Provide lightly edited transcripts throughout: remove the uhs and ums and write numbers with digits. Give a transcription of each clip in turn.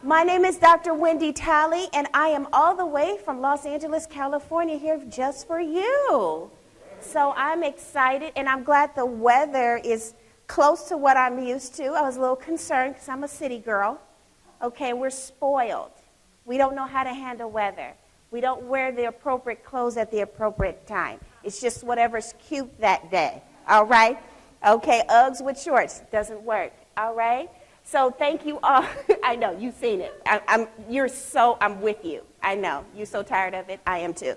My name is Dr. Wendy Talley, and I am all the way from Los Angeles, California, here just for you. So I'm excited, and I'm glad the weather is close to what I'm used to. I was a little concerned because I'm a city girl. Okay, we're spoiled. We don't know how to handle weather. We don't wear the appropriate clothes at the appropriate time. It's just whatever's cute that day, all right? Okay, Uggs with shorts doesn't work, all right? So thank you all. I know, you've seen it. I'm with you. I know, you're so tired of it. I am too.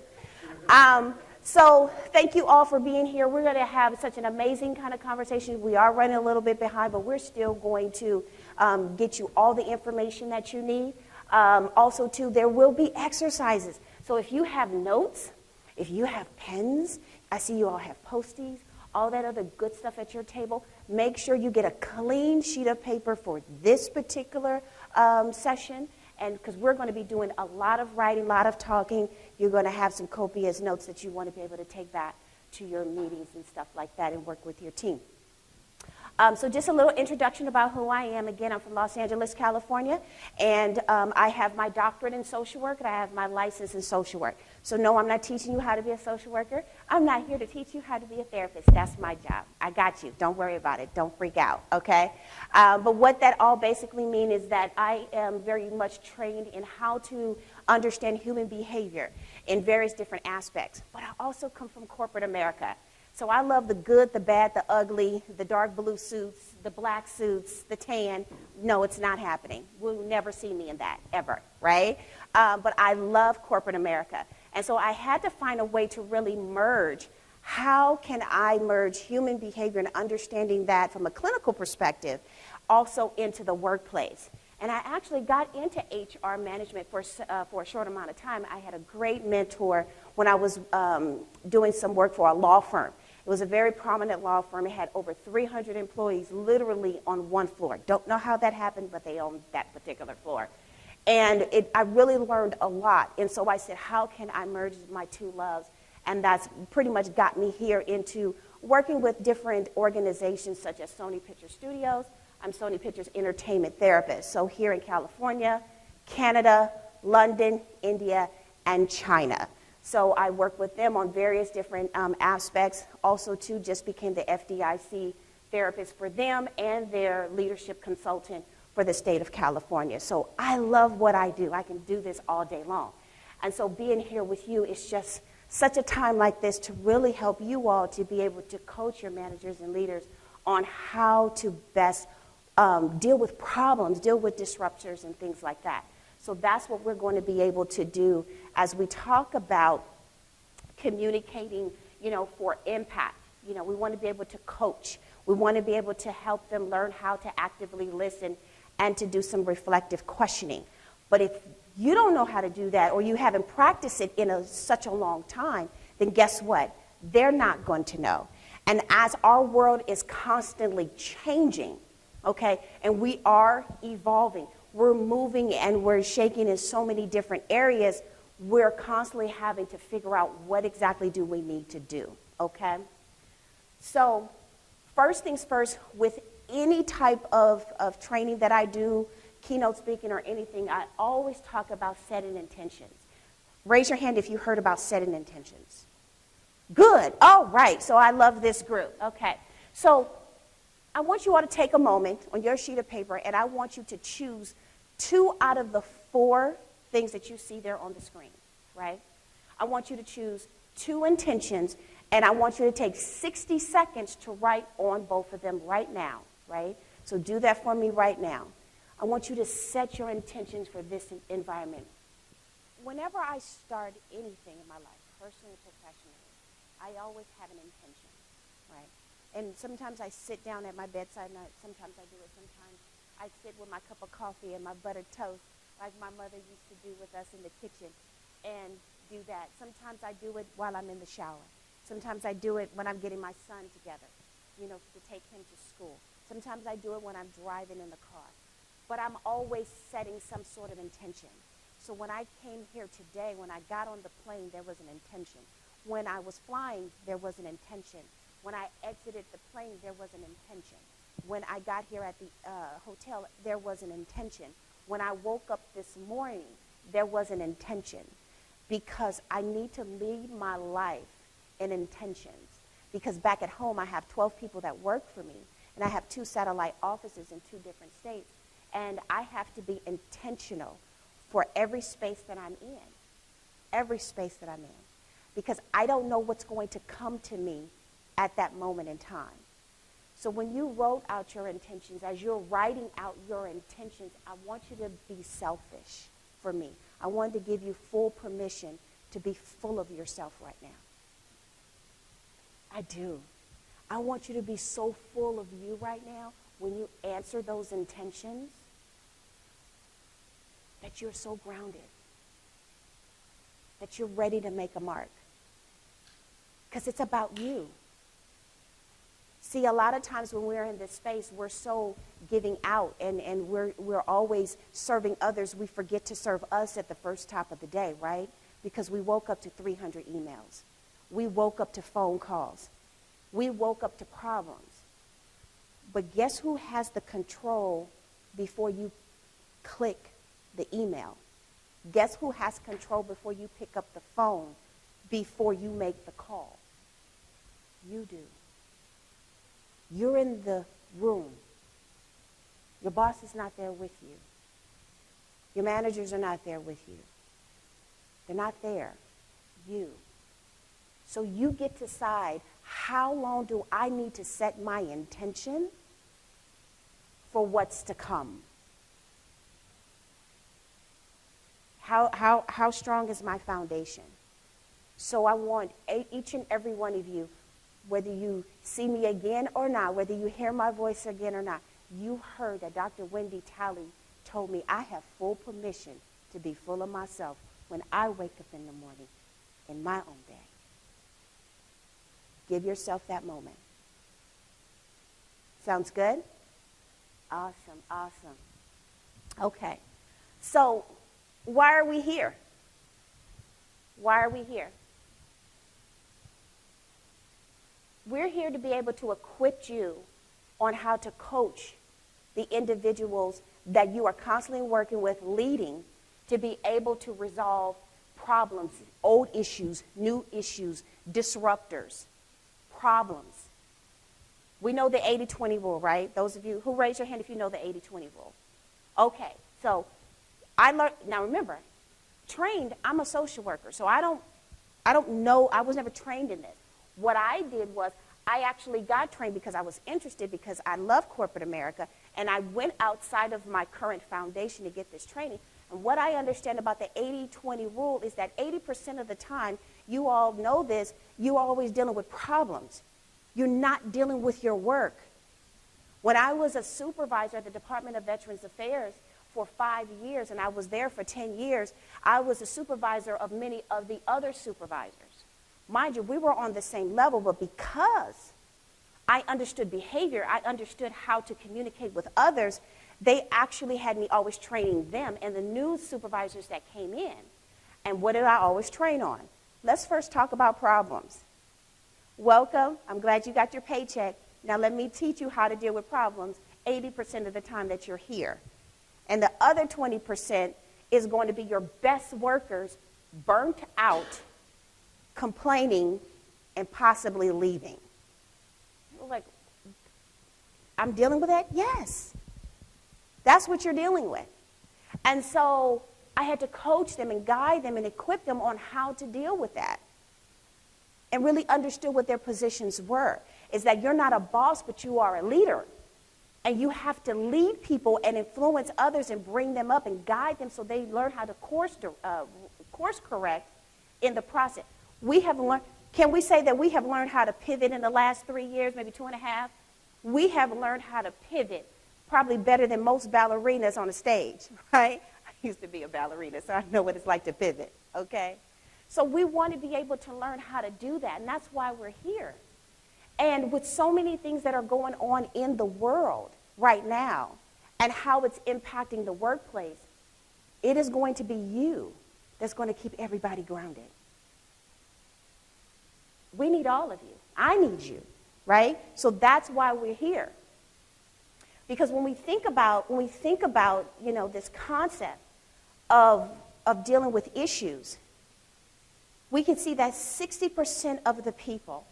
So thank you all for being here. We're going to have such an amazing kind of conversation. We are running a little bit behind, but we're still going to get you all the information that you need. Also, too, there will be exercises. So if you have notes, if you have pens, I see you all have Post-its, all that other good stuff at your table, make sure you get a clean sheet of paper for this particular session. And because we're going to be doing a lot of writing, a lot of talking, you're going to have some copious notes that you want to be able to take back to your meetings and stuff like that and work with your team. So just a little introduction about who I am. Again, I'm from Los Angeles, California, and I have my doctorate in social work, and I have my license in social work. So no, I'm not teaching you how to be a social worker. I'm not here to teach you how to be a therapist. That's my job. I got you. Don't worry about it. Don't freak out, okay? But what that all basically means is that I am very much trained in how to understand human behavior in various different aspects. But I also come from corporate America. So I love the good, the bad, the ugly, the dark blue suits, the black suits, the tan. No, it's not happening. We'll never see me in that, ever, right? But I love corporate America. And so I had to find a way to really merge. How can I merge human behavior and understanding that from a clinical perspective also into the workplace? And I actually got into HR management for a short amount of time. I had a great mentor when I was doing some work for a law firm. It was a very prominent law firm. It had over 300 employees literally on one floor. Don't know how that happened, but they owned that particular floor. And I really learned a lot. And so I said, how can I merge my two loves? And that's pretty much got me here into working with different organizations such as Sony Picture Studios. I'm Sony Pictures Entertainment Therapist. So here in California, Canada, London, India, and China. So I work with them on various different aspects. Also, too, just became the FDIC therapist for them and their leadership consultant for the state of California. So I love what I do. I can do this all day long. And so being here with you is just such a time like this to really help you all to be able to coach your managers and leaders on how to best deal with problems, deal with disruptors and things like that. So that's what we're going to be able to do as we talk about communicating, for impact. We want to be able to coach. We want to be able to help them learn how to actively listen and to do some reflective questioning. But if you don't know how to do that or you haven't practiced it in such a long time, then guess what? They're not going to know. And as our world is constantly changing, okay, and we are evolving, we're moving and we're shaking in so many different areas, we're constantly having to figure out what exactly do we need to do, okay? So first things first, with any type of training that I do, keynote speaking or anything, I always talk about setting intentions. Raise your hand if you heard about setting intentions. Good. All right. So I love this group. Okay. So I want you all to take a moment on your sheet of paper, and I want you to choose 2 out of the 4 things that you see there on the screen, right? I want you to choose 2 intentions, and I want you to take 60 seconds to write on both of them right now, right? So do that for me right now. I want you to set your intentions for this environment. Whenever I start anything in my life, personally or professionally, I always have an intention, right? And sometimes I sit down at my bedside, and sometimes I do it. Sometimes I sit with my cup of coffee and my buttered toast, like my mother used to do with us in the kitchen, and do that. Sometimes I do it while I'm in the shower. Sometimes I do it when I'm getting my son together, to take him to school. Sometimes I do it when I'm driving in the car. But I'm always setting some sort of intention. So when I came here today, when I got on the plane, there was an intention. When I was flying, there was an intention. When I exited the plane, there was an intention. When I got here at the hotel, there was an intention. when I woke up this morning, there was an intention, because I need to lead my life in intentions. Because back at home, I have 12 people that work for me, and I have 2 satellite offices in 2 different states, and I have to be intentional for every space that I'm in, every space that I'm in, because I don't know what's going to come to me at that moment in time. So when you wrote out your intentions, as you're writing out your intentions, I want you to be selfish for me. I wanted to give you full permission to be full of yourself right now. I do. I want you to be so full of you right now when you answer those intentions that you're so grounded, that you're ready to make a mark. Because it's about you. See, a lot of times when we're in this space, we're so giving out, and we're always serving others. We forget to serve us at the first top of the day, right? Because we woke up to 300 emails. We woke up to phone calls. We woke up to problems. But guess who has the control before you click the email? Guess who has control before you pick up the phone, before you make the call? You do. You're in the room. Your boss is not there with you. Your managers are not there with you. They're not there. You. So you get to decide, how long do I need to set my intention for what's to come? How strong is my foundation? So I want each and every one of you, whether you see me again or not, whether you hear my voice again or not, you heard that Dr. Wendy Talley told me I have full permission to be full of myself when I wake up in the morning in my own day. Give yourself that moment. Sounds good? Awesome, awesome. Okay, so why are we here? Why are we here? We're here to be able to equip you on how to coach the individuals that you are constantly working with, leading, to be able to resolve problems, old issues, new issues, disruptors, problems. We know the 80-20 rule, right? Those of you who raise your hand if you know the 80-20 rule. Okay, so I learned, now remember, I'm a social worker, so I don't know, I was never trained in this. What I did was I actually got trained because I was interested, because I love corporate America, and I went outside of my current foundation to get this training. And what I understand about the 80-20 rule is that 80% of the time, you all know this, you're always dealing with problems. You're not dealing with your work. When I was a supervisor at the Department of Veterans Affairs for 5 years, and I was there for 10 years, I was a supervisor of many of the other supervisors. Mind you, we were on the same level, but because I understood behavior, I understood how to communicate with others, they actually had me always training them and the new supervisors that came in. And what did I always train on? Let's first talk about problems. Welcome. I'm glad you got your paycheck. Now let me teach you how to deal with problems 80% of the time that you're here. And the other 20% is going to be your best workers burnt out, complaining, and possibly leaving. Like, I'm dealing with that? Yes. That's what you're dealing with. And so I had to coach them and guide them and equip them on how to deal with that. And really understood what their positions were. Is that you're not a boss, but you are a leader. And you have to lead people and influence others and bring them up and guide them so they learn how to course correct in the process. We have learned, can we say that we have learned how to pivot in the last 3 years, maybe 2.5? We have learned how to pivot probably better than most ballerinas on a stage, right? I used to be a ballerina, so I know what it's like to pivot, okay? So we want to be able to learn how to do that, and that's why we're here. And with so many things that are going on in the world right now and how it's impacting the workplace, it is going to be you that's going to keep everybody grounded. We need all of you. I need you, right? So that's why we're here. Because when we think about, this concept of dealing with issues, we can see that 60% of the people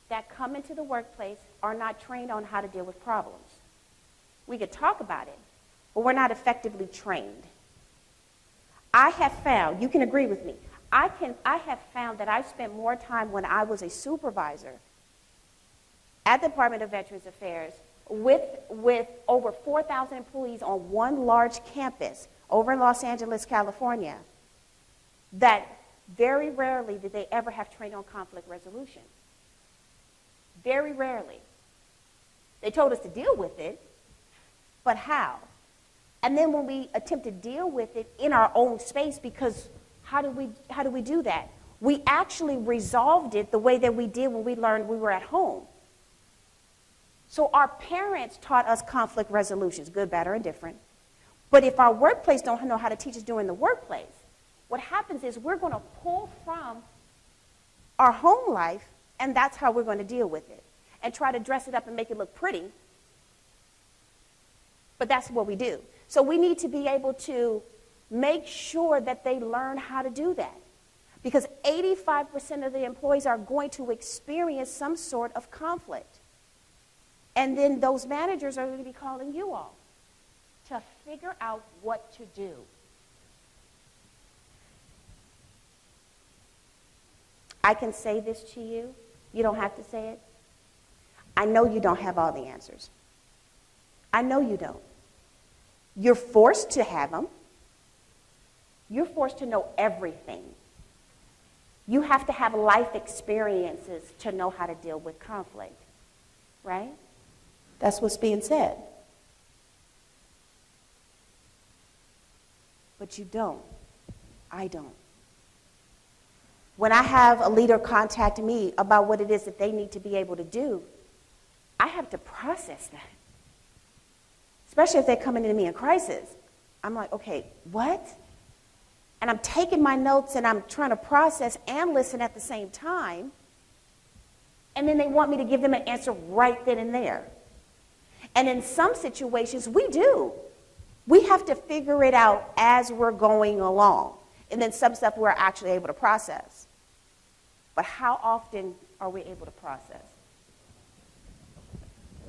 that come into the workplace are not trained on how to deal with problems. We could talk about it, but we're not effectively trained. I have found, you can agree with me, I have found that I spent more time when I was a supervisor at the Department of Veterans Affairs with over 4,000 employees on one large campus over in Los Angeles, California, that very rarely did they ever have training on conflict resolution. Very rarely. They told us to deal with it, but how? And then when we attempt to deal with it in our own space, because how do we do that? We actually resolved it the way that we did when we learned we were at home. So our parents taught us conflict resolutions, good, bad, or indifferent. But if our workplace don't know how to teach us during the workplace, what happens is we're going to pull from our home life, and that's how we're going to deal with it, and try to dress it up and make it look pretty. But that's what we do. So we need to be able to make sure that they learn how to do that. Because 85% of the employees are going to experience some sort of conflict. And then those managers are going to be calling you all to figure out what to do. I can say this to you. You don't have to say it. I know you don't have all the answers. I know you don't. You're forced to have them. You're forced to know everything. You have to have life experiences to know how to deal with conflict, right? That's what's being said. But you don't. I don't. When I have a leader contact me about what it is that they need to be able to do, I have to process that. Especially if they're coming to me in crisis. I'm like, okay, what? And I'm taking my notes and I'm trying to process and listen at the same time. And then they want me to give them an answer right then and there. And in some situations, we do. We have to figure it out as we're going along. And then some stuff we're actually able to process. But how often are we able to process?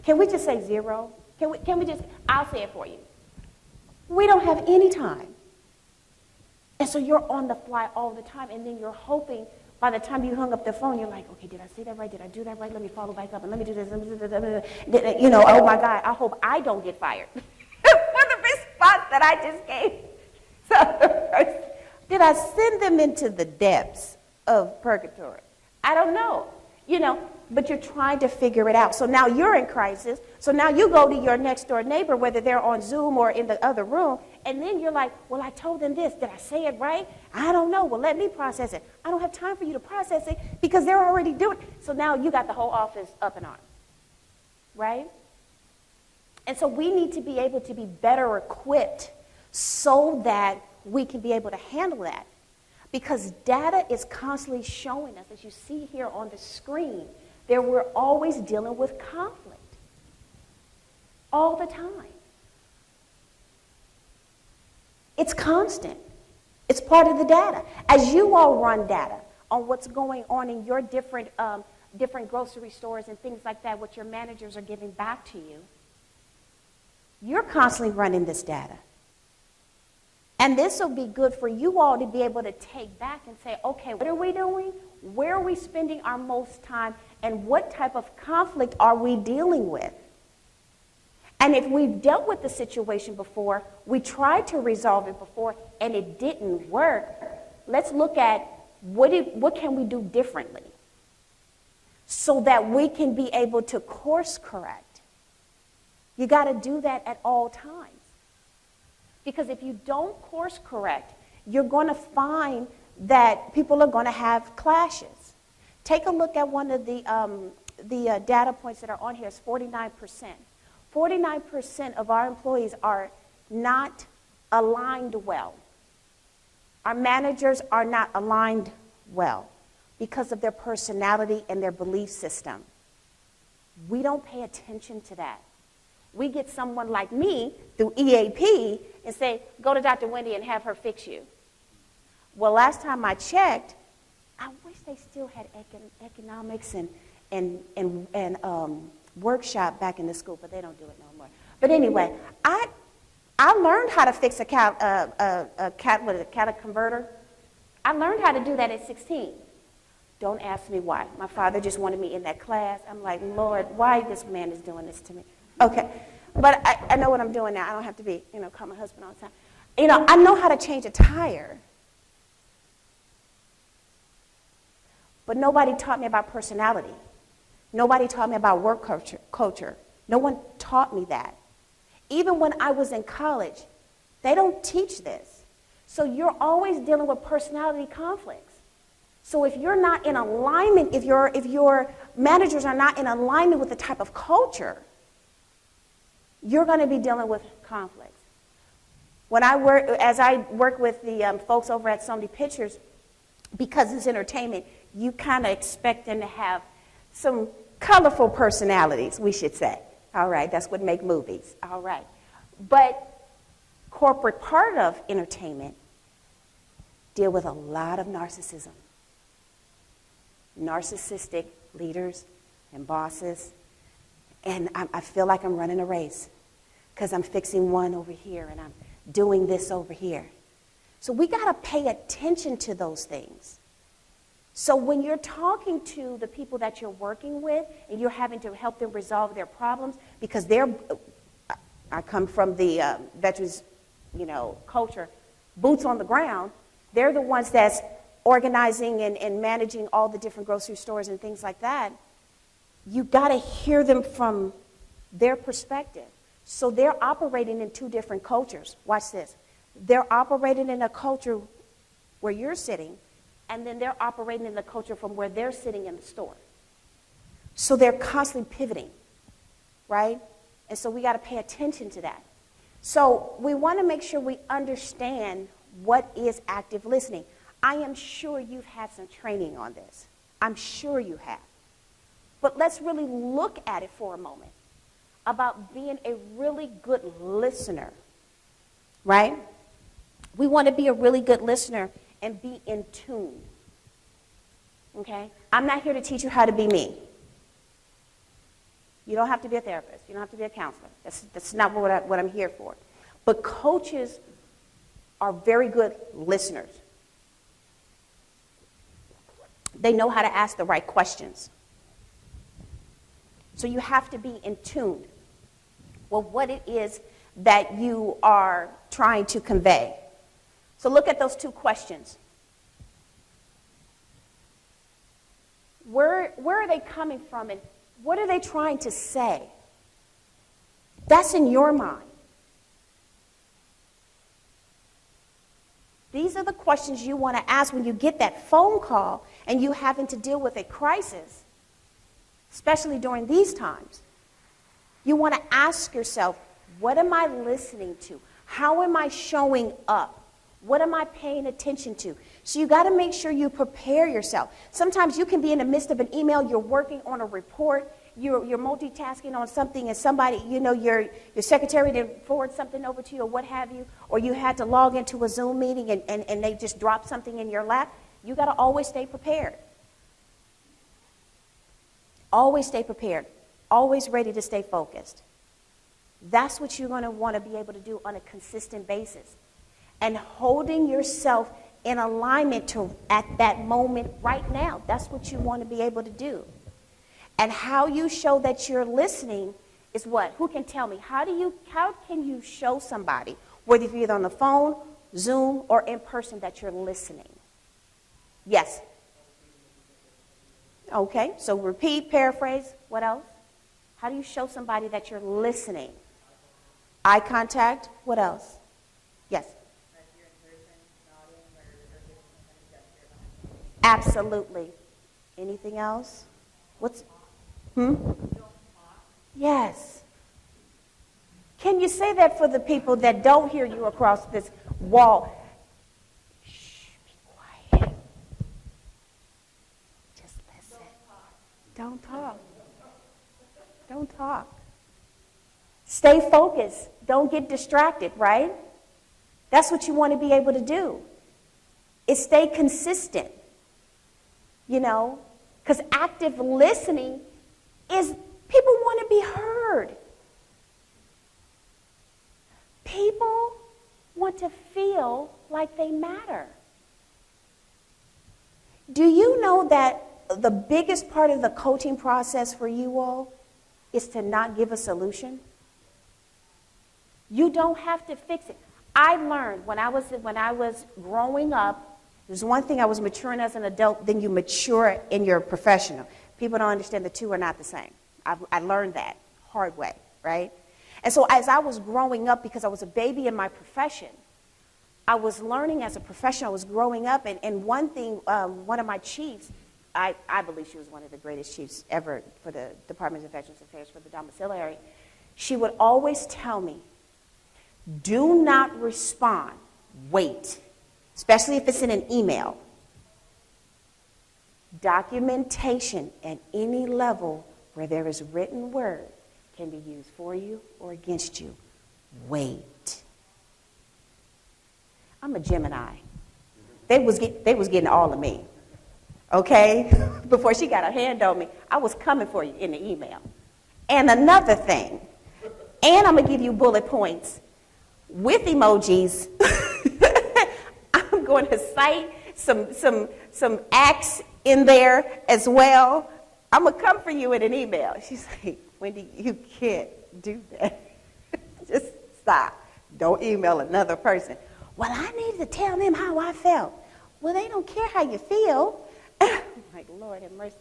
Can we just say zero? Can we just, I'll say it for you. We don't have any time. And so you're on the fly all the time, and then you're hoping by the time you hung up the phone, you're like, okay, did I say that right? Did I do that right? Let me follow back up, and let me do this. Oh my God, I hope I don't get fired for the response that I just gave. So, did I send them into the depths of purgatory? I don't know, but you're trying to figure it out. So now you're in crisis. So now you go to your next door neighbor, whether they're on Zoom or in the other room, and then you're like, well, I told them this. Did I say it right? I don't know. Well, let me process it. I don't have time for you to process it because they're already doing it. So now you got the whole office up in arms, right? And so we need to be able to be better equipped so that we can be able to handle that. Because data is constantly showing us, as you see here on the screen, that we're always dealing with conflict. All the time. It's constant. It's part of the data. As you all run data on what's going on in your different grocery stores and things like that, what your managers are giving back to you, you're constantly running this data. And this will be good for you all to be able to take back and say, okay, what are we doing? Where are we spending our most time? And what type of conflict are we dealing with? And if we've dealt with the situation before, we tried to resolve it before, and it didn't work, let's look at what can we do differently so that we can be able to course correct. You got to do that at all times. Because if you don't course correct, you're going to find that people are going to have clashes. Take a look at one of the data points that are on here. It's 49%. 49% of our employees are not aligned well. Our managers are not aligned well because of their personality and their belief system. We don't pay attention to that. We get someone like me through EAP and say, go to Dr. Wendy and have her fix you. Well, last time I checked, I wish they still had economics and workshop back in the school, but they don't do it no more. But anyway, I learned how to fix a catalytic converter. I learned how to do that at 16. Don't ask me why. My father just wanted me in that class. I'm like, Lord, why this man is doing this to me? Okay, but I know what I'm doing now. I don't have to be, call my husband all the time. I know how to change a tire. But nobody taught me about personality. Nobody taught me about work culture. No one taught me that. Even when I was in college, they don't teach this. So you're always dealing with personality conflicts. So if you're not in alignment, if your managers are not in alignment with the type of culture, you're going to be dealing with conflicts. As I work with the folks over at So Many Pictures, because it's entertainment, you kind of expect them to have some colorful personalities, we should say. All right, that's what make movies. All right. But corporate part of entertainment deal with a lot of narcissism. Narcissistic leaders and bosses. And I feel like I'm running a race because I'm fixing one over here and I'm doing this over here. So we got to pay attention to those things. So when you're talking to the people that you're working with and you're having to help them resolve their problems, because I come from the veterans, culture, boots on the ground, they're the ones that's organizing and managing all the different grocery stores and things like that. You got to hear them from their perspective. So they're operating in two different cultures. Watch this. They're operating in a culture where you're sitting, and then they're operating in the culture from where they're sitting in the store. So they're constantly pivoting, right? And so we got to pay attention to that. So we want to make sure we understand what is active listening. I am sure you've had some training on this. I'm sure you have. But let's really look at it for a moment about being a really good listener, right? We want to be a really good listener and be in tune, okay? I'm not here to teach you how to be me. You don't have to be a therapist. You don't have to be a counselor. That's not what I'm here for. But coaches are very good listeners. They know how to ask the right questions. So you have to be in tune with what it is that you are trying to convey. So look at those two questions. Where are they coming from and what are they trying to say? That's in your mind. These are the questions you want to ask when you get that phone call and you having to deal with a crisis, especially during these times. You want to ask yourself, what am I listening to? How am I showing up? What am I paying attention to? So you got to make sure you prepare yourself. Sometimes you can be in the midst of an email, you're working on a report, you're multitasking on something, and somebody, your secretary didn't forward something over to you or what have you, or you had to log into a Zoom meeting and they just dropped something in your lap. You got to always stay prepared. Always stay prepared. Always ready to stay focused. That's what you're going to want to be able to do on a consistent basis. And holding yourself in alignment to at that moment right now. That's what you want to be able to do. And how you show that you're listening is what? Who can tell me? How can you show somebody, whether you're either on the phone, Zoom, or in person, that you're listening? Yes. Okay, so repeat, paraphrase. What else? How do you show somebody that you're listening? Eye contact. What else? Yes. Absolutely. Anything else? Yes. Can you say that for the people that don't hear you across this wall? Shh, be quiet. Just listen. Don't talk. Don't talk. Stay focused. Don't get distracted, right? That's what you want to be able to do. Is stay consistent, because active listening is people want to be heard. People want to feel like they matter. Do you know that the biggest part of the coaching process for you all is to not give a solution? You don't have to fix it. I learned when I was growing up, there's one thing, I was maturing as an adult, then you mature in your professional. People don't understand the two are not the same. I learned that hard way, right? And so as I was growing up, because I was a baby in my profession, I was learning as a professional. I was growing up, and one thing, one of my chiefs, I believe she was one of the greatest chiefs ever for the Department of Veterans Affairs for the domiciliary, she would always tell me, do not respond, wait, especially if it's in an email. Documentation at any level where there is written word can be used for you or against you. Wait. I'm a Gemini. They was getting all of me, okay? Before she got her hand on me, I was coming for you in the email. And another thing, and I'm going to give you bullet points with emojis. I'm going to cite some acts in there as well. I'm going to come for you in an email. She's like, Wendy, you can't do that. Just stop. Don't email another person. Well, I needed to tell them how I felt. Well, they don't care how you feel. I'm like, Lord have mercy.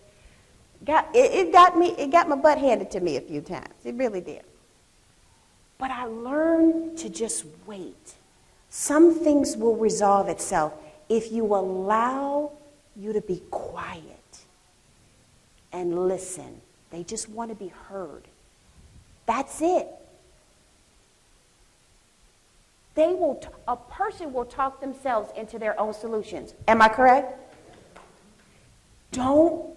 It got my butt handed to me a few times. It really did. But I learned to just wait. Some things will resolve itself if you allow you to be quiet and listen. They just want to be heard. That's it. A person will talk themselves into their own solutions. Am I correct? Don't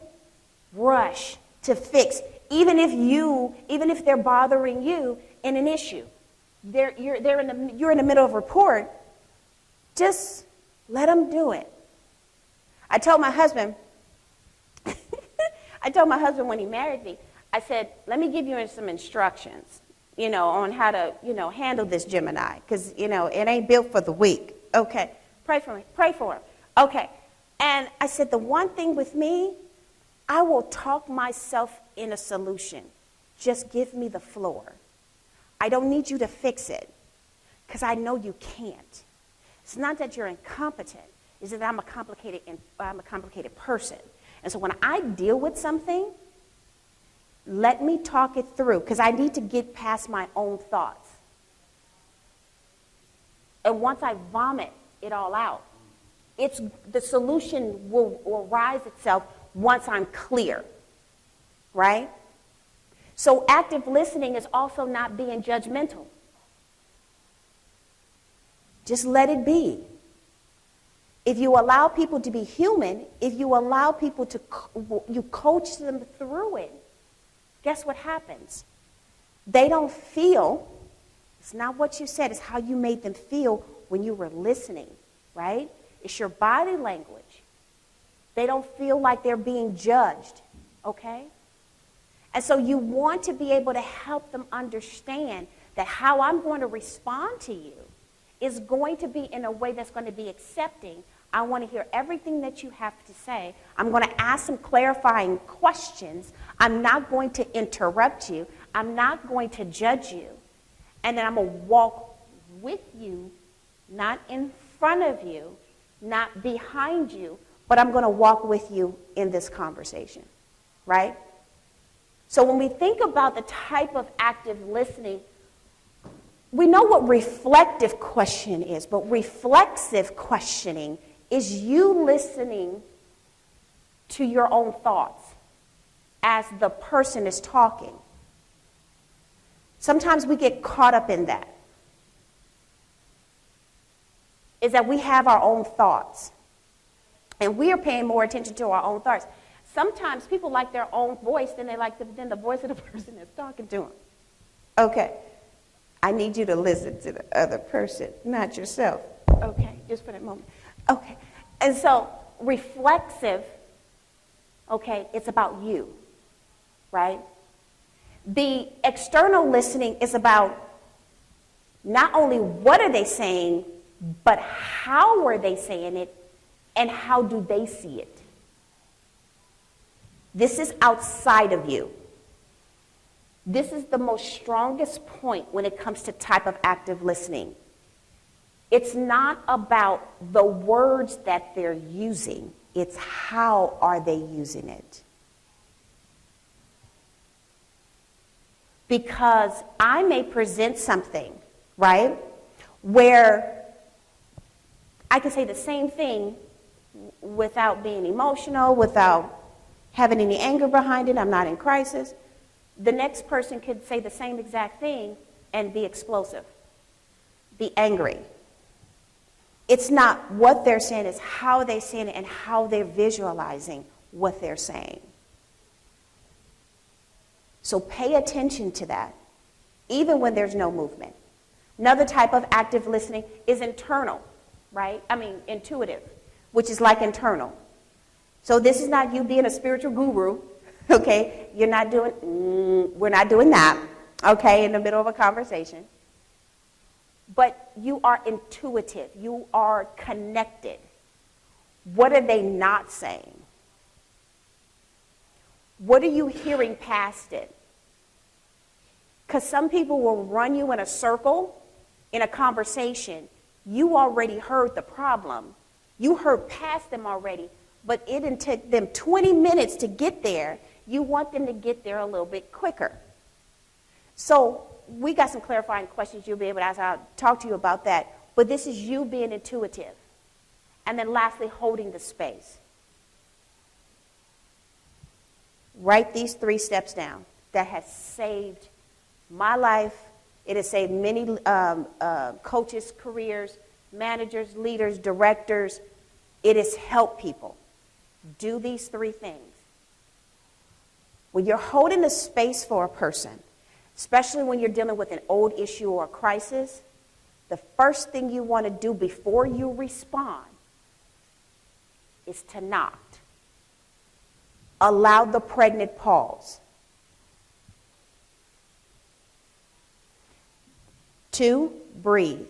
rush to fix, even if they're bothering you in an issue. You're in the middle of a report. Just let them do it. I told my husband when he married me, I said, let me give you some instructions, on how to, handle this Gemini, because, it ain't built for the weak. Okay, pray for him. Okay, and I said, the one thing with me, I will talk myself in a solution. Just give me the floor. I don't need you to fix it, because I know you can't. It's not that you're incompetent. It's that I'm a complicated person. And so when I deal with something, let me talk it through, because I need to get past my own thoughts. And once I vomit it all out, the solution will rise itself once I'm clear, right? So active listening is also not being judgmental. Just let it be. If you allow people to be human, if you allow people you coach them through it, guess what happens? They don't feel, it's not what you said, it's how you made them feel when you were listening, right? It's your body language. They don't feel like they're being judged, okay? And so you want to be able to help them understand that how I'm going to respond to you is going to be in a way that's going to be accepting. I want to hear everything that you have to say. I'm going to ask some clarifying questions. I'm not going to interrupt you. I'm not going to judge you. And then I'm going to walk with you, not in front of you, not behind you, but I'm going to walk with you in this conversation, right? So when we think about the type of active listening, we know what reflective question is, but reflexive questioning is you listening to your own thoughts as the person is talking. Sometimes we get caught up in that. Is that we have our own thoughts. And we are paying more attention to our own thoughts. Sometimes people like their own voice than the voice of the person that's talking to them. Okay. I need you to listen to the other person, not yourself. Okay, just for that moment. Okay, and so reflexive, okay, it's about you, right? The external listening is about not only what are they saying, but how are they saying it, and how do they see it? This is outside of you. This is the most strongest point when it comes to type of active listening. It's not about the words that they're using. It's how are they using it. Because I may present something, right, where I can say the same thing without being emotional, without having any anger behind it. I'm not in crisis. The next person could say the same exact thing and be explosive, be angry. It's not what they're saying, it's how they're saying it and how they're visualizing what they're saying. So pay attention to that, even when there's no movement. Another type of active listening is internal, right? Intuitive, which is like internal. So this is not you being a spiritual guru, okay? We're not doing that, okay, in the middle of a conversation. But you are intuitive. You are connected. What are they not saying? What are you hearing past it? Because some people will run you in a circle in a conversation. You already heard the problem. You heard past them already, but it didn't take them 20 minutes to get there. You want them to get there a little bit quicker. So we got some clarifying questions you'll be able to ask. I'll talk to you about that. But this is you being intuitive. And then lastly, holding the space. Write these 3 steps down. That has saved my life. It has saved many coaches' careers, managers, leaders, directors. It has helped people. Do these 3 things. When you're holding a space for a person, especially when you're dealing with an old issue or a crisis, the first thing you want to do before you respond is to not. Allow the pregnant pause. 2, breathe.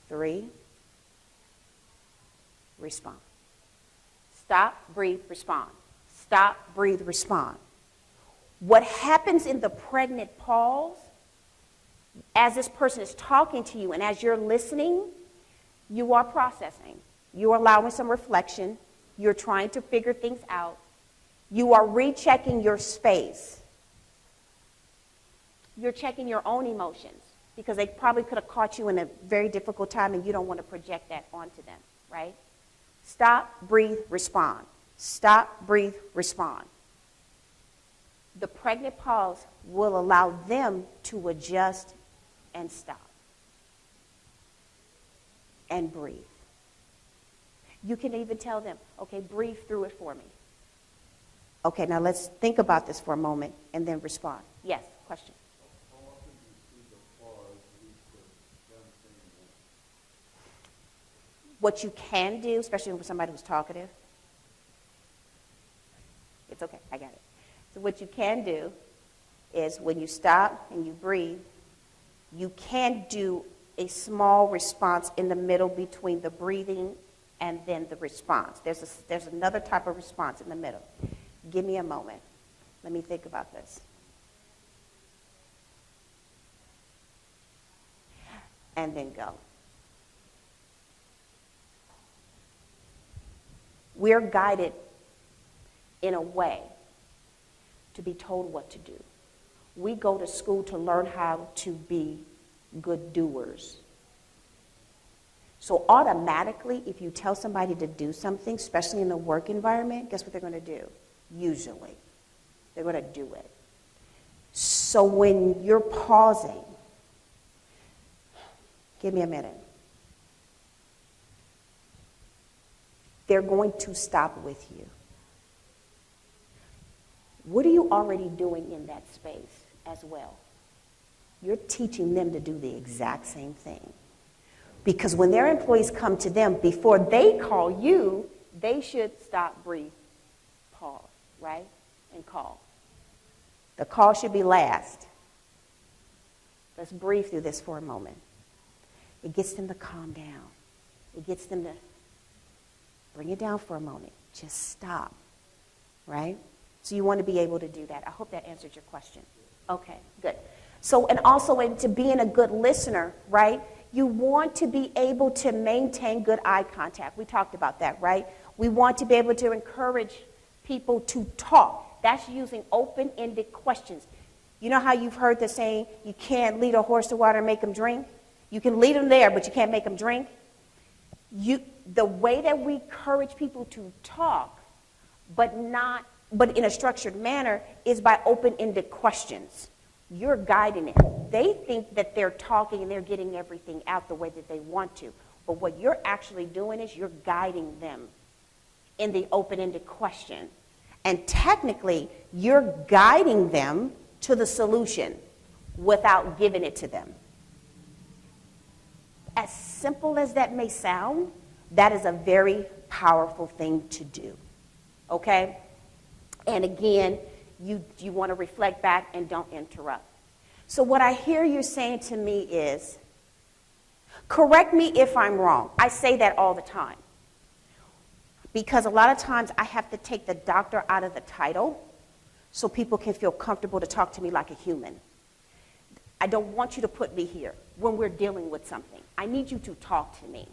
3, respond. Stop, breathe, respond. Stop, breathe, respond. What happens in the pregnant pause, as this person is talking to you and as you're listening, you are processing. You're allowing some reflection. You're trying to figure things out. You are rechecking your space. You're checking your own emotions because they probably could have caught you in a very difficult time and you don't want to project that onto them, right? Stop, breathe, respond. Stop, breathe, respond. The pregnant pause will allow them to adjust and stop and breathe. You can even tell them, okay, breathe through it for me. Okay, now let's think about this for a moment and then respond. Yes, question. How often do you see the pause lead to them saying that? What you can do, especially with somebody who's talkative, it's okay, I got it. So what you can do is when you stop and you breathe, you can do a small response in the middle between the breathing and then the response. There's another type of response in the middle. Give me a moment. Let me think about this. And then go. We're guided in a way to be told what to do. We go to school to learn how to be good doers. So automatically, if you tell somebody to do something, especially in the work environment, guess what they're going to do? Usually, they're going to do it. So when you're pausing, give me a minute. They're going to stop with you. What are you already doing in that space as well? You're teaching them to do the exact same thing. Because when their employees come to them, before they call you, they should stop, breathe, pause, right? And call. The call should be last. Let's breathe through this for a moment. It gets them to calm down. It gets them to bring it down for a moment. Just stop, right? So you want to be able to do that. I hope that answered your question. Okay, good. So, and also to being a good listener, right? You want to be able to maintain good eye contact. We talked about that, right? We want to be able to encourage people to talk. That's using open-ended questions. You know how you've heard the saying, you can't lead a horse to water and make him drink? You can lead them there, but you can't make them drink. The way that we encourage people to talk, but in a structured manner, is by open-ended questions. You're guiding it. They think that they're talking and they're getting everything out the way that they want to. But what you're actually doing is you're guiding them in the open-ended question. And technically, you're guiding them to the solution without giving it to them. As simple as that may sound, that is a very powerful thing to do. Okay? And again, you want to reflect back and don't interrupt. So what I hear you saying to me is, correct me if I'm wrong. I say that all the time. Because a lot of times I have to take the doctor out of the title so people can feel comfortable to talk to me like a human. I don't want you to put me here when we're dealing with something. I need you to talk to me.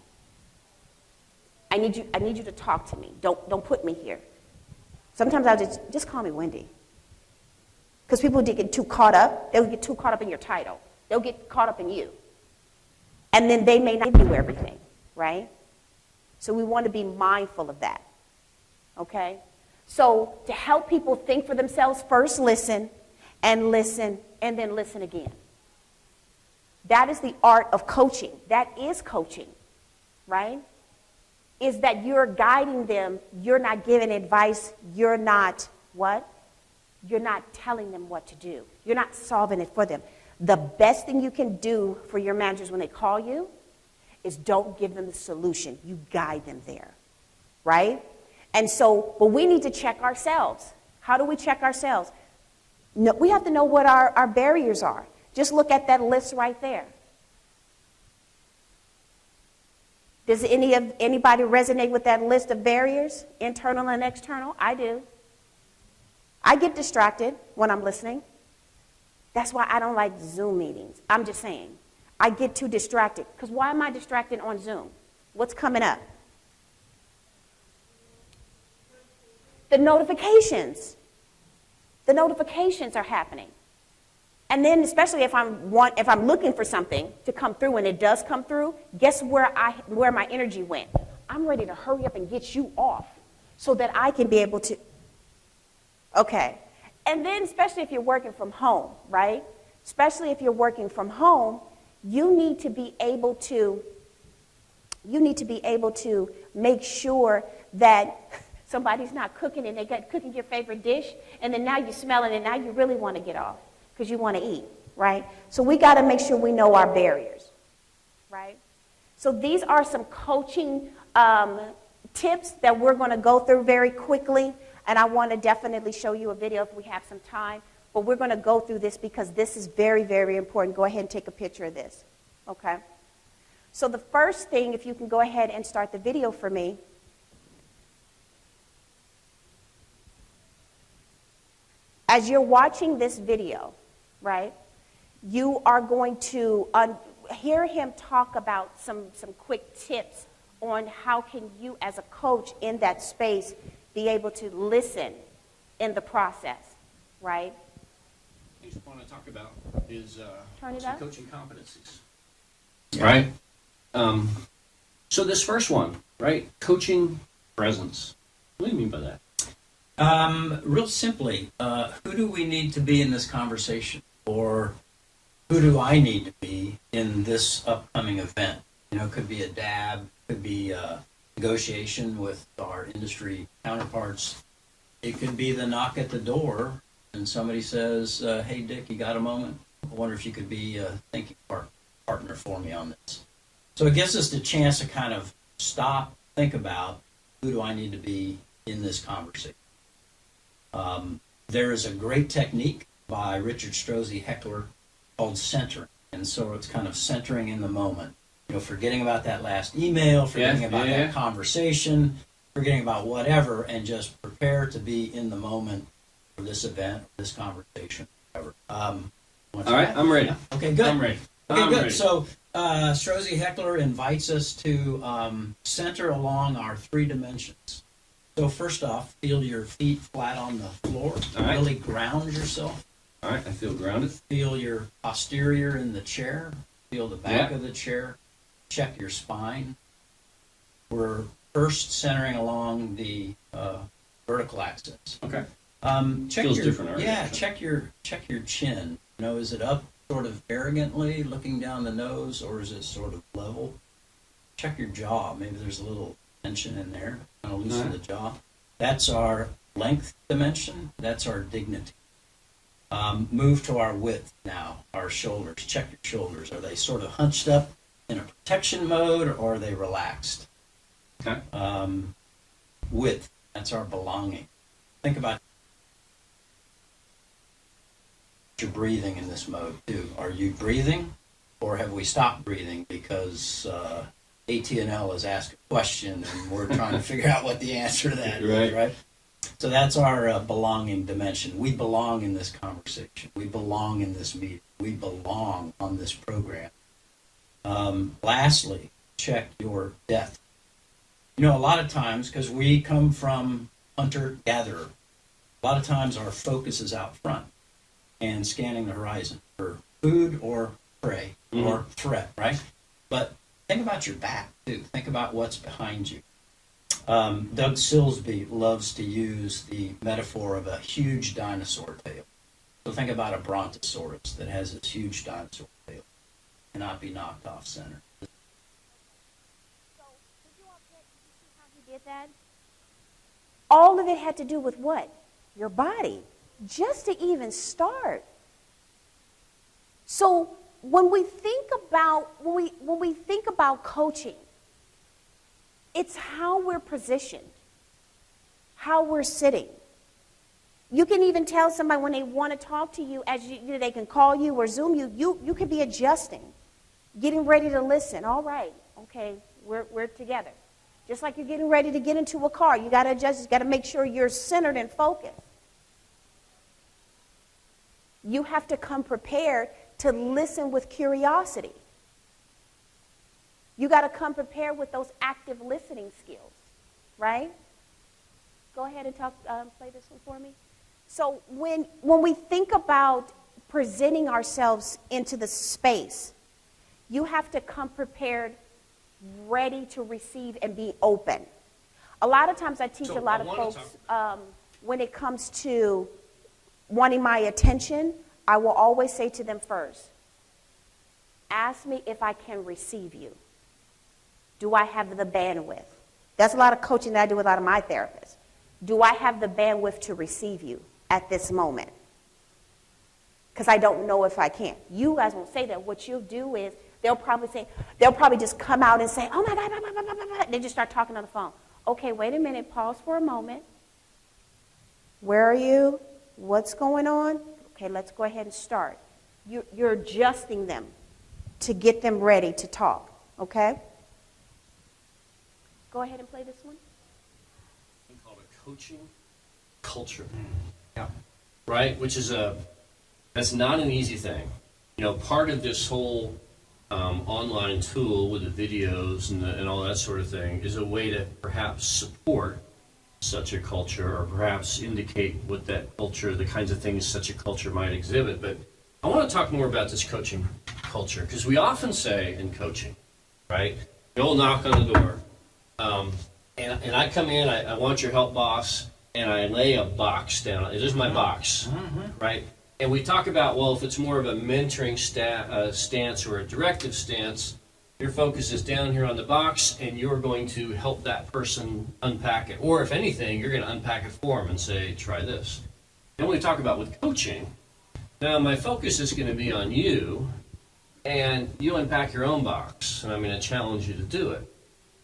I need you to talk to me. Don't put me here. Sometimes I'll just call me Wendy. Because people get too caught up. They'll get too caught up in your title. They'll get caught up in you. And then they may not give you everything, right? So we want to be mindful of that, okay? So to help people think for themselves, first listen, and then listen again. That is the art of coaching. That is coaching, right? Is that you're guiding them. You're not giving advice. You're not what? You're not telling them what to do. You're not solving it for them. The best thing you can do for your managers when they call you is don't give them the solution. You guide them there, right? And so, but we need to check ourselves. How do we check ourselves? No, we have to know what our barriers are. Just look at that list right there. Does anybody resonate with that list of barriers, internal and external? I do. I get distracted when I'm listening. That's why I don't like Zoom meetings. I'm just saying. I get too distracted. Because why am I distracted on Zoom? What's coming up? The notifications. The notifications are happening. And then especially if I'm looking for something to come through and it does come through, guess where my energy went? I'm ready to hurry up and get you off so that I can be able to. Okay. And then especially if you're working from home, right? Especially if you're working from home, you need to be able to make sure that somebody's not cooking and cooking your favorite dish, and then now you smell it and now you really want to get off because you want to eat, right? So we got to make sure we know our barriers, right? So these are some coaching tips that we're going to go through very quickly, and I want to definitely show you a video if we have some time, but we're going to go through this because this is very, very important. Go ahead and take a picture of this, okay? So the first thing, if you can go ahead and start the video for me. As you're watching this video, right, you are going to hear him talk about some quick tips on how can you as a coach in that space be able to listen in the process, right? What I want to talk about is Turn it some up. coaching competencies. Right? So this first one, right? Coaching presence. What do you mean by that? Real simply, who do we need to be in this conversation? Or who do I need to be in this upcoming event? You know, it could be a DAB, could be a negotiation with our industry counterparts. It could be the knock at the door and somebody says, hey, Dick, you got a moment? I wonder if you could be a thinking partner for me on this. So it gives us the chance to kind of stop, think about, who do I need to be in this conversation? There is a great technique by Richard Strozzi Heckler called centering. And so it's kind of centering in the moment. You know, forgetting about that last email, forgetting about that conversation, forgetting about whatever, and just prepare to be in the moment for this event, this conversation, whatever. All right, I'm ready. Okay, good. I'm ready. Okay, I'm good. ready. So Strozzi Heckler invites us to center along our three dimensions. So first off, feel your feet flat on the floor. All right. Really ground yourself. All right, I feel grounded. Feel your posterior in the chair. Feel the back of the chair. Check your spine. We're first centering along the vertical axis. Okay. Check Feels your, different already. Yeah, check your chin. You know, is it up sort of arrogantly looking down the nose, or is it sort of level? Check your jaw. Maybe there's a little tension in there. Kind of loosen the jaw. That's our length dimension. That's our dignity. Move to our width now, our shoulders. Check your shoulders. Are they sort of hunched up in a protection mode, or are they relaxed? Okay. Width, that's our belonging. Think about your breathing in this mode too. Are you breathing, or have we stopped breathing because AT&L has asked a question and we're trying to figure out what the answer to that is, right? So that's our belonging dimension. We belong in this conversation. We belong in this meeting. We belong on this program. Lastly, check your depth. You know, a lot of times, because we come from hunter-gatherer, a lot of times our focus is out front and scanning the horizon for food or prey or threat, right? But think about your back, too. Think about what's behind you. Doug Silsby loves to use the metaphor of a huge dinosaur tail. So think about a brontosaurus that has this huge dinosaur tail. Cannot be knocked off center. So, did you all see how he did that? All of it had to do with what? Your body. Just to even start. So when we think about coaching, it's how we're positioned, how we're sitting. You can even tell somebody when they want to talk to you, they can call you or Zoom you. You could be adjusting, getting ready to listen. All right, okay, we're together. Just like you're getting ready to get into a car, you got to adjust. You got to make sure you're centered and focused. You have to come prepared to listen with curiosity. You got to come prepared with those active listening skills, right? Go ahead and play this one for me. So when we think about presenting ourselves into the space, you have to come prepared, ready to receive and be open. A lot of times I teach a lot of folks when it comes to wanting my attention, I will always say to them first, ask me if I can receive you. Do I have the bandwidth? That's a lot of coaching that I do with a lot of my therapists. Do I have the bandwidth to receive you at this moment? Because I don't know if I can. You guys won't say that. What you'll do is they'll probably just come out and say, oh my God, blah, blah, blah, blah, blah. They just start talking on the phone. Okay, wait a minute, pause for a moment. Where are you? What's going on? Okay, let's go ahead and start. You're adjusting them to get them ready to talk, okay? Go ahead and play this one. It's called a coaching culture. Yeah. Right? Which is that's not an easy thing. You know, part of this whole online tool with the videos and all that sort of thing is a way to perhaps support such a culture, or perhaps indicate what that culture, the kinds of things such a culture might exhibit. But I want to talk more about this coaching culture, because we often say in coaching, right, you'll knock on the door, and I come in, I want your help, boss, and I lay a box down. It is my box, right? And we talk about, well, if it's more of a mentoring stance or a directive stance, your focus is down here on the box, and you're going to help that person unpack it. Or if anything, you're going to unpack it for them and say, try this. Then we talk about with coaching. Now my focus is going to be on you, and you unpack your own box, and I'm going to challenge you to do it.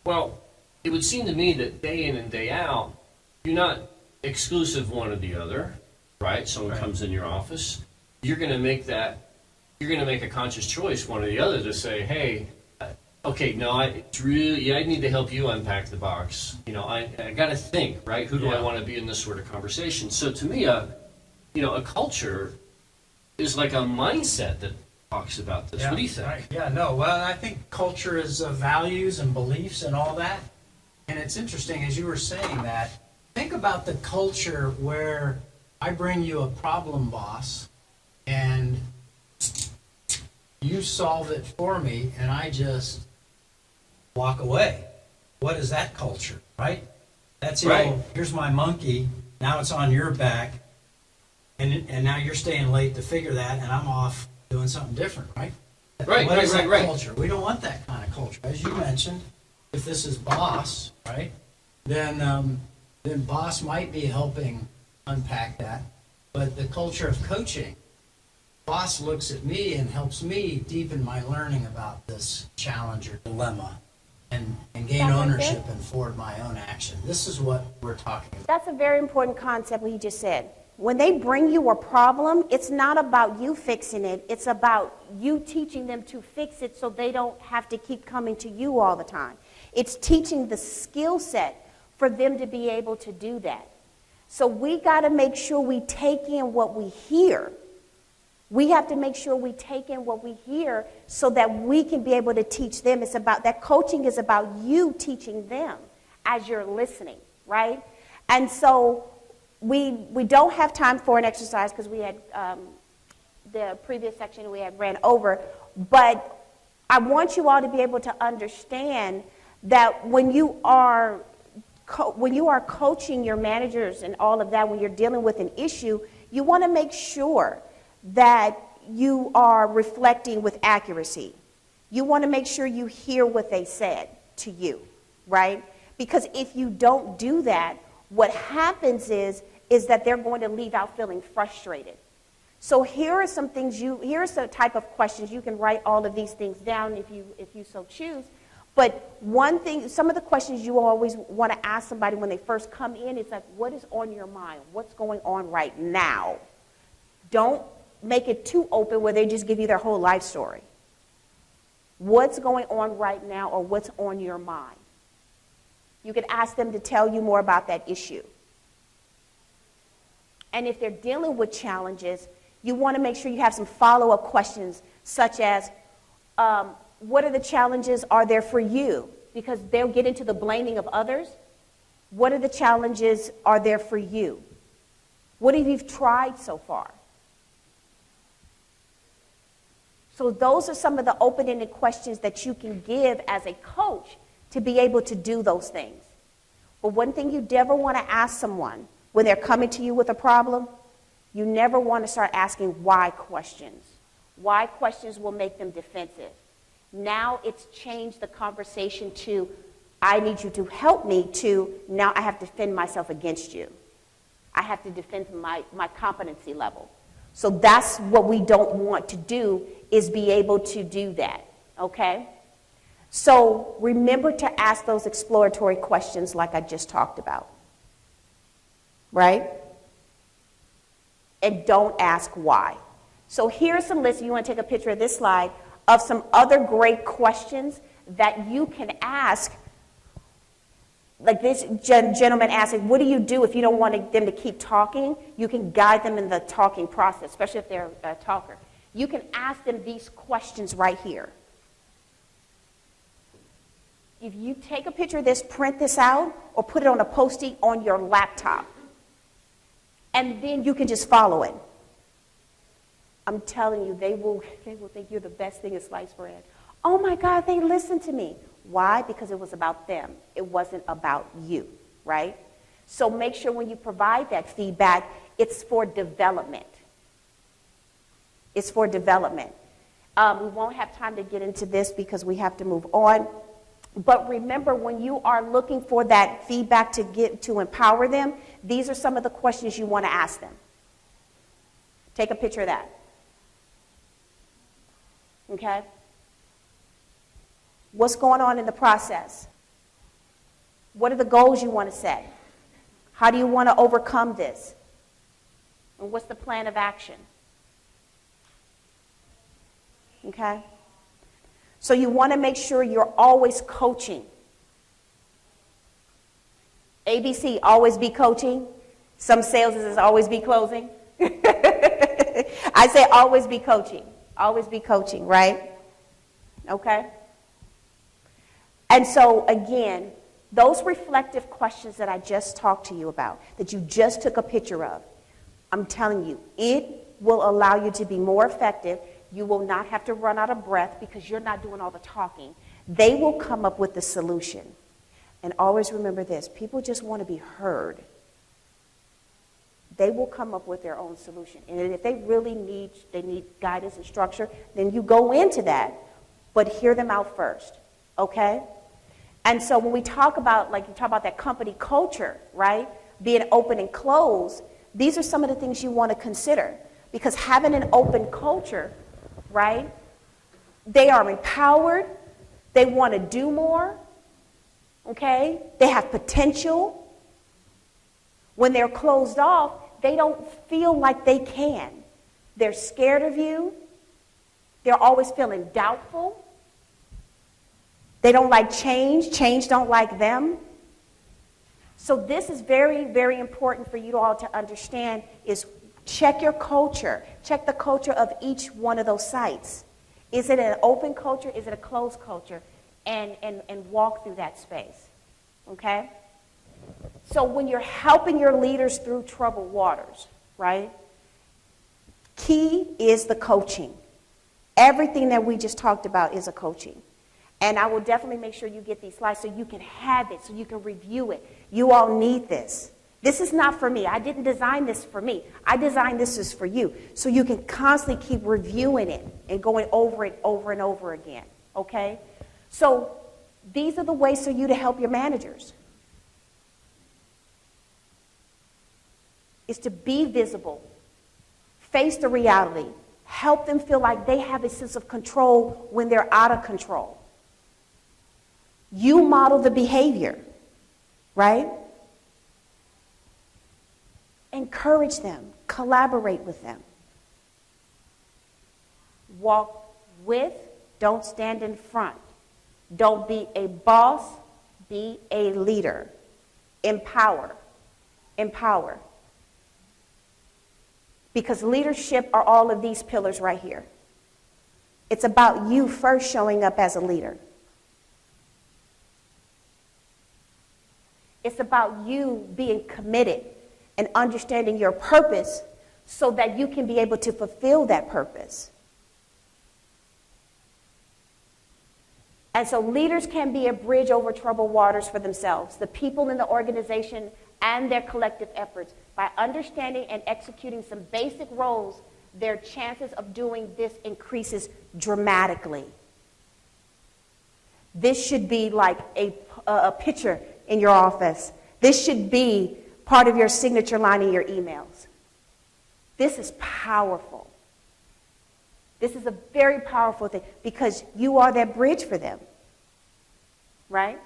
Well, it would seem to me that day in and day out, you're not exclusive one or the other, right? Someone comes in your office, you're going to make a conscious choice, one or the other, to say, hey, okay, no, I need to help you unpack the box. I got to think, right? Who do I want to be in this sort of conversation? So to me, a culture is like a mindset that talks about this. What do you think? Right. Yeah, no, well, I think culture is values and beliefs and all that. And it's interesting, as you were saying that, think about the culture where I bring you a problem, boss, and you solve it for me, and I just walk away. What is that culture, right? That's, Right. Here's my monkey, now it's on your back, and now you're staying late to figure that, and I'm off doing something different, right? Right, What is right, that right. culture? We don't want that kind of culture. As you mentioned, if this is boss, right, then boss might be helping unpack that. But the culture of coaching, boss looks at me and helps me deepen my learning about this challenge or dilemma and gain That's right ownership there. and forward my own action. This is what we're talking about. That's a very important concept, what he just said. When they bring you a problem, it's not about you fixing it. It's about you teaching them to fix it so they don't have to keep coming to you all the time. It's teaching the skill set for them to be able to do that. So we got to make sure we take in what we hear. We have to make sure we take in what we hear so that we can be able to teach them. It's about that coaching is about you teaching them as you're listening, right? And so we don't have time for an exercise because we had the previous section we had ran over, but I want you all to be able to understand that when you are coaching your managers and all of that, when you're dealing with an issue, you want to make sure that you are reflecting with accuracy. You want to make sure you hear what they said to you, right? Because if you don't do that, what happens is that they're going to leave out feeling frustrated. So here are some things here's the type of questions. You can write all of these things down if you so choose. But one thing, some of the questions you always want to ask somebody when they first come in is like, what is on your mind? What's going on right now? Don't make it too open where they just give you their whole life story. What's going on right now, or what's on your mind? You could ask them to tell you more about that issue. And if they're dealing with challenges, you want to make sure you have some follow-up questions, such as, what are the challenges are there for you? Because they'll get into the blaming of others. What are the challenges are there for you? What have you tried so far? So those are some of the open-ended questions that you can give as a coach to be able to do those things. But one thing you never want to ask someone when they're coming to you with a problem, you never want to start asking why questions. Why questions will make them defensive. Now it's changed the conversation to, I need you to help me, to now I have to defend myself against you. I have to defend my competency level. So that's what we don't want to do, is be able to do that, okay? So remember to ask those exploratory questions like I just talked about, right? And don't ask why. So here's some lists, you want to take a picture of this slide, of some other great questions that you can ask. Like this gentleman asked, what do you do if you don't want them to keep talking? You can guide them in the talking process, especially if they're a talker. You can ask them these questions right here. If you take a picture of this, print this out, or put it on a Post-it on your laptop, and then you can just follow it. I'm telling you, they will think you're the best thing in sliced bread. Oh my God, they listened to me. Why? Because it was about them. It wasn't about you, right? So make sure when you provide that feedback, it's for development. It's for development. We won't have time to get into this because we have to move on. But remember, when you are looking for that feedback to empower them, these are some of the questions you want to ask them. Take a picture of that. Okay? What's going on in the process? What are the goals you want to set? How do you want to overcome this? And what's the plan of action? Okay? So you want to make sure you're always coaching. ABC, always be coaching. Some sales is always be closing. I say always be coaching. Always be coaching, right? Okay? And so, again, those reflective questions that I just talked to you about, that you just took a picture of, I'm telling you, it will allow you to be more effective. You will not have to run out of breath because you're not doing all the talking. They will come up with the solution. And always remember this, people just want to be heard. They will come up with their own solution. And if they really need guidance and structure, then you go into that, but hear them out first, okay? And so when we talk about, like you talk about that company culture, right, being open and closed, these are some of the things you want to consider. Because having an open culture, right, they are empowered, they want to do more, okay? They have potential. When they're closed off, they don't feel like they can. They're scared of you. They're always feeling doubtful. They don't like change. Change don't like them. So this is very, very important for you all to understand is check your culture. Check the culture of each one of those sites. Is it an open culture? Is it a closed culture? And walk through that space. Okay? So when you're helping your leaders through troubled waters, right? Key is the coaching. Everything that we just talked about is a coaching. And I will definitely make sure you get these slides so you can have it, so you can review it. You all need this. This is not for me. I didn't design this for me. I designed this is for you. So you can constantly keep reviewing it and going over it over and over again. Okay? So these are the ways for you to help your managers. Is to be visible, face the reality, help them feel like they have a sense of control when they're out of control. You model the behavior, right? Encourage them, collaborate with them. Walk with, don't stand in front. Don't be a boss, be a leader. Empower. Empower. Because leadership are all of these pillars right here. It's about you first showing up as a leader. It's about you being committed and understanding your purpose so that you can be able to fulfill that purpose. And so leaders can be a bridge over troubled waters for themselves, the people in the organization and their collective efforts. By understanding and executing some basic roles, their chances of doing this increases dramatically. This should be like a picture in your office. This should be part of your signature line in your emails. This is powerful. This is a very powerful thing because you are that bridge for them. Right?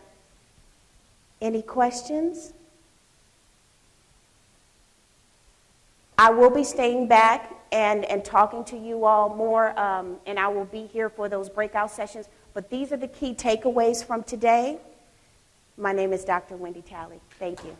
Any questions? I will be staying back and talking to you all more, and I will be here for those breakout sessions. But these are the key takeaways from today. My name is Dr. Wendy Talley. Thank you.